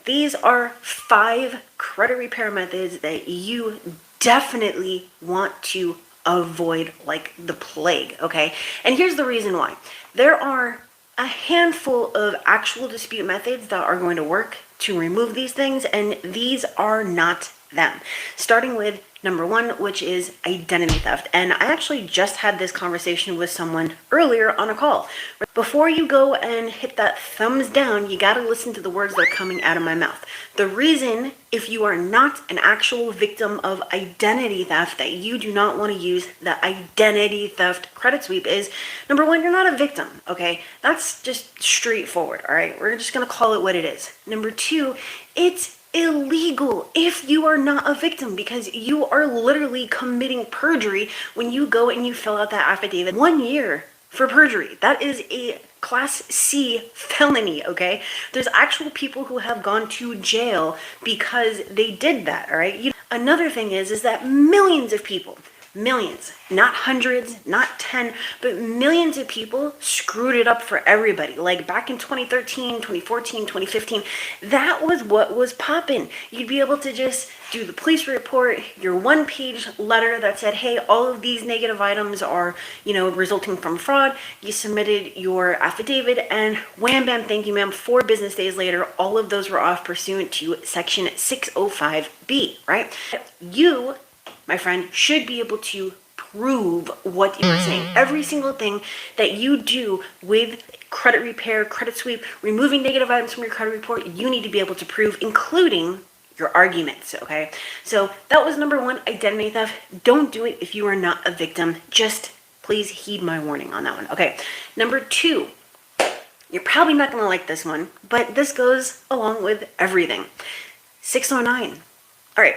these are 5 credit repair methods that you definitely want to avoid like the plague, okay? And here's the reason why. There are a handful of actual dispute methods that are going to work to remove these things, and these are not them. Starting with number 1, which is identity theft. And I actually just had this conversation with someone earlier on a call. Before you go and hit that thumbs down, you gotta listen to the words that are coming out of my mouth. The reason, if you are not an actual victim of identity theft, that you do not want to use the identity theft credit sweep is, number 1, you're not a victim, okay? That's just straightforward, all right? We're just gonna call it what it is. Number 2, it's illegal if you are not a victim, because you are literally committing perjury when you go and you fill out that affidavit. 1 year for perjury. That is a Class C felony, okay? There's actual people who have gone to jail because they did that, all right? Another thing is that millions of people, millions, not hundreds, not 10, but millions of people screwed it up for everybody. Like back in 2013, 2014, 2015, that was what was popping. You'd be able to just do the police report, your 1-page letter that said, hey, all of these negative items are, resulting from fraud. You submitted your affidavit and wham, bam, thank you, ma'am. 4 business days later, all of those were off pursuant to Section 605B, right? You, my friend, should be able to prove what you're saying. Every single thing that you do with credit repair, credit sweep, removing negative items from your credit report, you need to be able to prove, including your arguments, okay? So that was number 1, identity theft. Don't do it if you are not a victim. Just please heed my warning on that one, okay? Number 2, you're probably not gonna like this one, but this goes along with everything. 609. All right.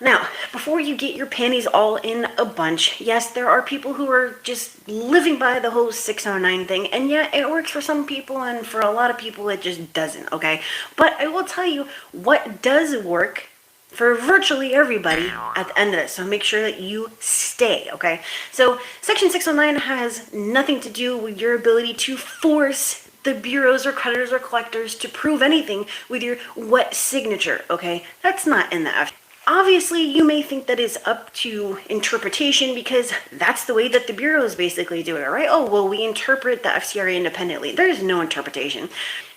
Now, before you get your panties all in a bunch, yes, there are people who are just living by the whole 609 thing, and yeah, it works for some people, and for a lot of people, it just doesn't, okay? But I will tell you what does work for virtually everybody at the end of this, so make sure that you stay, okay? So, Section 609 has nothing to do with your ability to force the bureaus or creditors or collectors to prove anything with your wet signature, okay? That's not in the F. Obviously, you may think that it's up to interpretation because that's the way that the bureaus basically do it, right? Oh, well, we interpret the FCRA independently. There's no interpretation.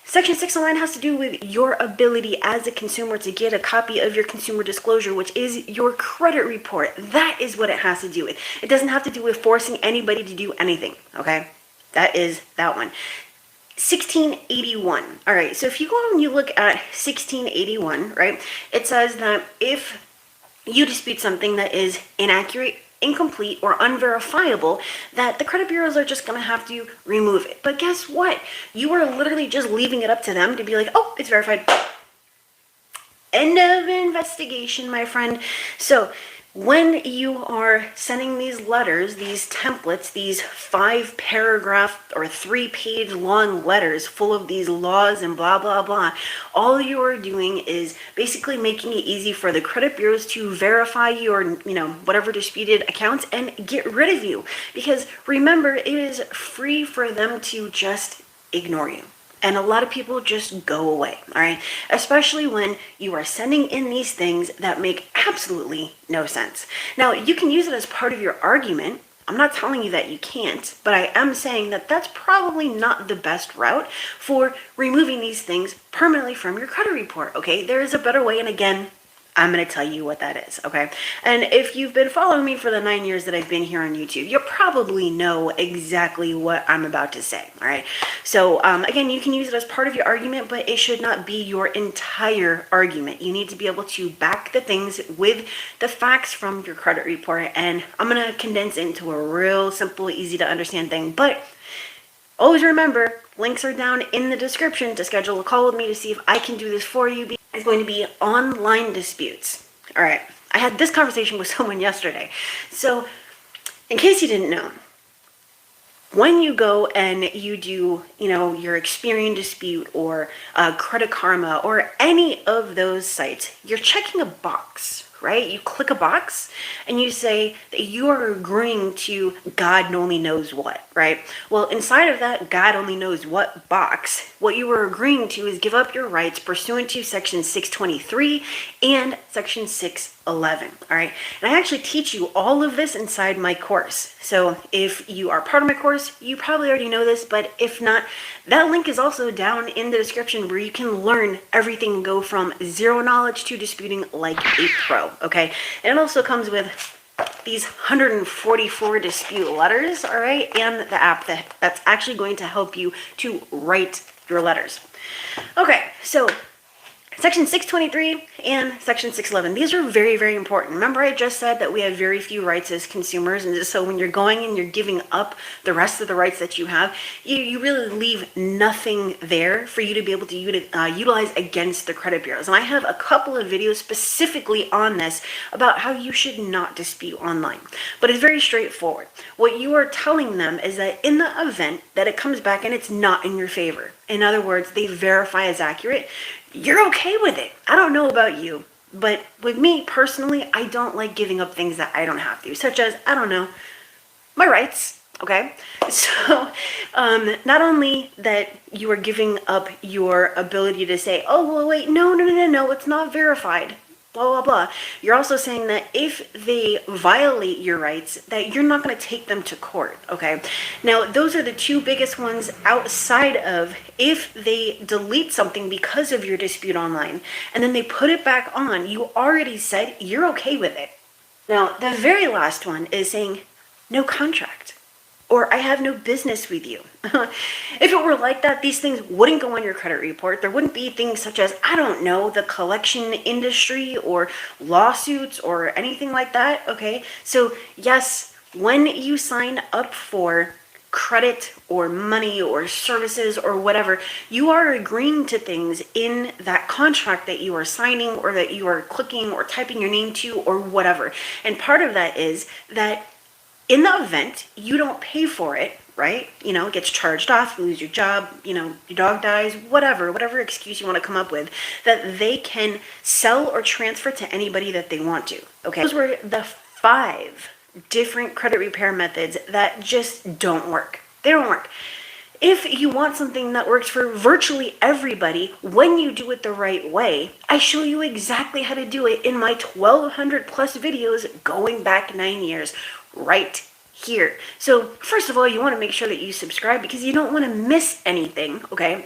Section 609 has to do with your ability as a consumer to get a copy of your consumer disclosure, which is your credit report. That is what it has to do with. It doesn't have to do with forcing anybody to do anything, okay? That is that one. 1681. All right, so if you go and you look at 1681, right, it says that if you dispute something that is inaccurate, incomplete, or unverifiable, that the credit bureaus are just going to have to remove it. But guess what? You are literally just leaving it up to them to be like, oh, it's verified. End of investigation, my friend. So when you are sending these letters, these templates, these 5-paragraph or 3-page long letters full of these laws and blah, blah, blah, all you are doing is basically making it easy for the credit bureaus to verify your, whatever disputed accounts and get rid of you. Because remember, it is free for them to just ignore you. And a lot of people just go away, all right? Especially when you are sending in these things that make absolutely no sense. Now, you can use it as part of your argument. I'm not telling you that you can't, but I am saying that that's probably not the best route for removing these things permanently from your credit report, okay? There is a better way, and again, I'm going to tell you what that is, okay? And if you've been following me for the 9 years that I've been here on YouTube, you probably know exactly what I'm about to say, all right? So, again, you can use it as part of your argument, but it should not be your entire argument. You need to be able to back the things with the facts from your credit report, and I'm going to condense it into a real simple, easy to understand thing, but always remember, links are down in the description to schedule a call with me to see if I can do this for you. It's going to be online disputes. All right, I had this conversation with someone yesterday. So, in case you didn't know, when you go and you do, your Experian Dispute or Credit Karma or any of those sites, you're checking a box right? You click a box and you say that you are agreeing to God only knows what, right? Well, inside of that God only knows what box, what you are agreeing to is give up your rights pursuant to section 623 and section 611, all right? And I actually teach you all of this inside my course. So if you are part of my course, you probably already know this, but if not, that link is also down in the description where you can learn everything and go from zero knowledge to disputing like a pro, okay? And it also comes with these 144 dispute letters, all right, and the app that's actually going to help you to write your letters. Okay, so Section 623 and Section 611, these are very, very important. Remember I just said that we have very few rights as consumers, and so when you're going and you're giving up the rest of the rights that you have, you really leave nothing there for you to be able to utilize against the credit bureaus. And I have a couple of videos specifically on this about how you should not dispute online. But it's very straightforward. What you are telling them is that in the event that it comes back and it's not in your favor, in other words, they verify as accurate, you're okay with it. I don't know about you, but with me personally, I don't like giving up things that I don't have to, such as, I don't know, my rights, okay? So not only that you are giving up your ability to say, oh, well, wait, no, it's not verified, blah, blah, blah. You're also saying that if they violate your rights, that you're not going to take them to court, okay? Now, those are the two biggest ones outside of if they delete something because of your dispute online, and then they put it back on, you already said you're okay with it. Now, the very last one is saying no contract, or I have no business with you. If it were like that, these things wouldn't go on your credit report. There wouldn't be things such as, I don't know, the collection industry or lawsuits or anything like that, okay? So yes, when you sign up for credit or money or services or whatever, you are agreeing to things in that contract that you are signing or that you are clicking or typing your name to or whatever. And part of that is that in the event you don't pay for it, right? You know, it gets charged off, you lose your job, you know, your dog dies, whatever excuse you want to come up with, that they can sell or transfer to anybody that they want to, okay? Those were the 5 different credit repair methods that just don't work. They don't work. If you want something that works for virtually everybody, when you do it the right way, I show you exactly how to do it in my 1,200 plus videos going back 9 years, right here. So first of all, you want to make sure that you subscribe because you don't want to miss anything, okay?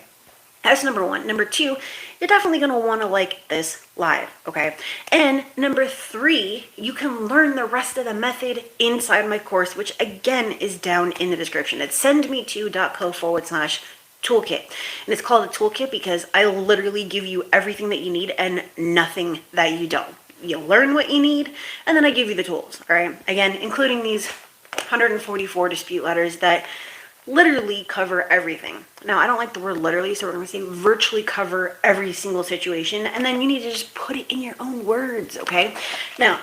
That's number 1. Number 2, you're definitely going to want to like this live, okay? And number 3, you can learn the rest of the method inside my course, which again is down in the description. It's sendme2.co/toolkit. And it's called a toolkit because I literally give you everything that you need and nothing that you don't. You learn what you need, and then I give you the tools, all right? Again, including these 144 dispute letters that literally cover everything. Now, I don't like the word literally, so we're going to say virtually cover every single situation, and then you need to just put it in your own words, okay? Now,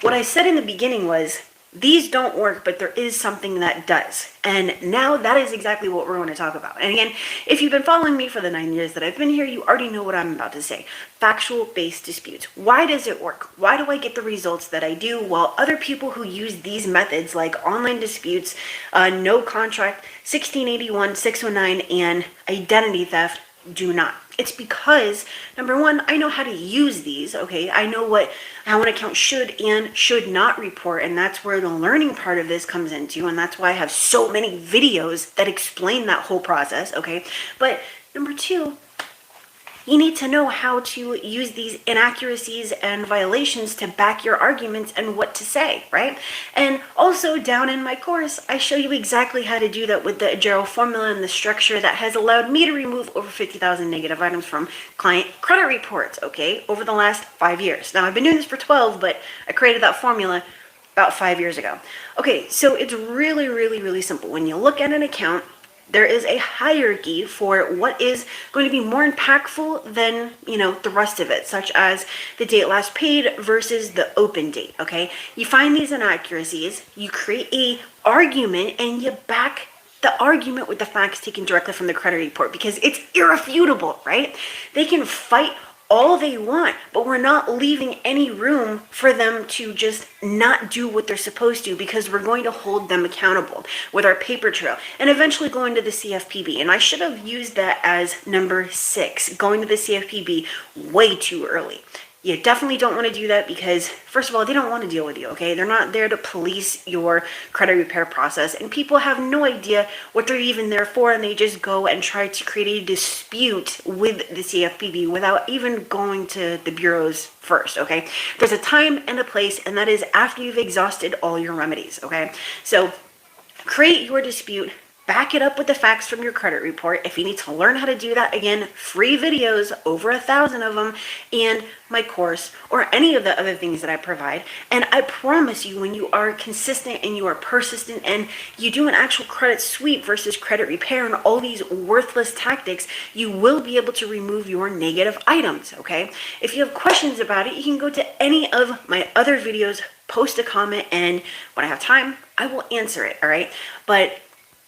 what I said in the beginning was, these don't work, but there is something that does. And now that is exactly what we're going to talk about. And again, if you've been following me for the 9 years that I've been here, you already know what I'm about to say. Factual-based disputes. Why does it work? Why do I get the results that I do while other people who use these methods like online disputes, no contract, 1681, 609, and identity theft do not? It's because, number 1, I know how to use these, okay? I know how an account should and should not report, and that's where the learning part of this comes into, and that's why I have so many videos that explain that whole process, okay? But number 2, you need to know how to use these inaccuracies and violations to back your arguments and what to say, right? And also down in my course, I show you exactly how to do that with the Agero formula and the structure that has allowed me to remove over 50,000 negative items from client credit reports, okay, over the last 5 years. Now, I've been doing this for 12, but I created that formula about 5 years ago. Okay, so it's really, really, really simple. When you look at an account, there is a hierarchy for what is going to be more impactful than, you know, the rest of it, such as the date last paid versus the open date, okay? You find these inaccuracies, you create a argument, and you back the argument with the facts taken directly from the credit report because it's irrefutable, right? They can fight all they want, but we're not leaving any room for them to just not do what they're supposed to, because we're going to hold them accountable with our paper trail and eventually going to the CFPB. And I should have used that as number 6, going to the CFPB way too early. You definitely don't want to do that because, first of all, they don't want to deal with you, okay? They're not there to police your credit repair process, and people have no idea what they're even there for, and they just go and try to create a dispute with the CFPB without even going to the bureaus first, okay? There's a time and a place, and that is after you've exhausted all your remedies, okay? So create your dispute. Back it up with the facts from your credit report. If you need to learn how to do that, again, free videos, over 1,000 of them, and my course, or any of the other things that I provide. And I promise you, when you are consistent and you are persistent and you do an actual credit sweep versus credit repair and all these worthless tactics, you will be able to remove your negative items, okay? If you have questions about it, you can go to any of my other videos, post a comment, and when I have time, I will answer it, all right? But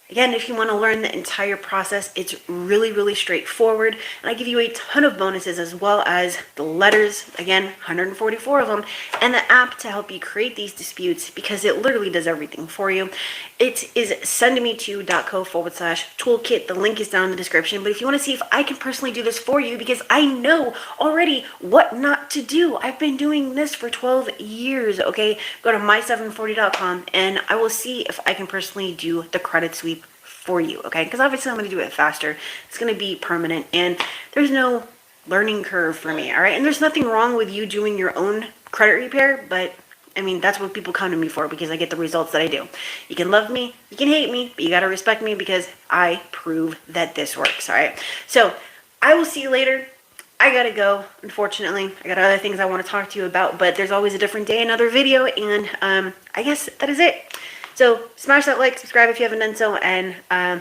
again, if you want to learn the entire process, it's really, really straightforward. And I give you a ton of bonuses, as well as the letters, again, 144 of them, and the app to help you create these disputes, because it literally does everything for you. It is sendme2.co/toolkit. The link is down in the description. But if you want to see if I can personally do this for you, because I know already what not to do. I've been doing this for 12 years, okay? Go to my740.com and I will see if I can personally do the credit sweep for you, okay? Because obviously I'm going to do it faster. It's going to be permanent, and there's no learning curve for me, all right? And there's nothing wrong with you doing your own credit repair, but I mean, that's what people come to me for, because I get the results that I do. You can love me, you can hate me, but you got to respect me, because I prove that this works, all right? So I will see you later. I gotta go, unfortunately. I got other things I want to talk to you about, but there's always a different day, another video, and I guess that is it. So smash that like, subscribe if you haven't done so, and I'll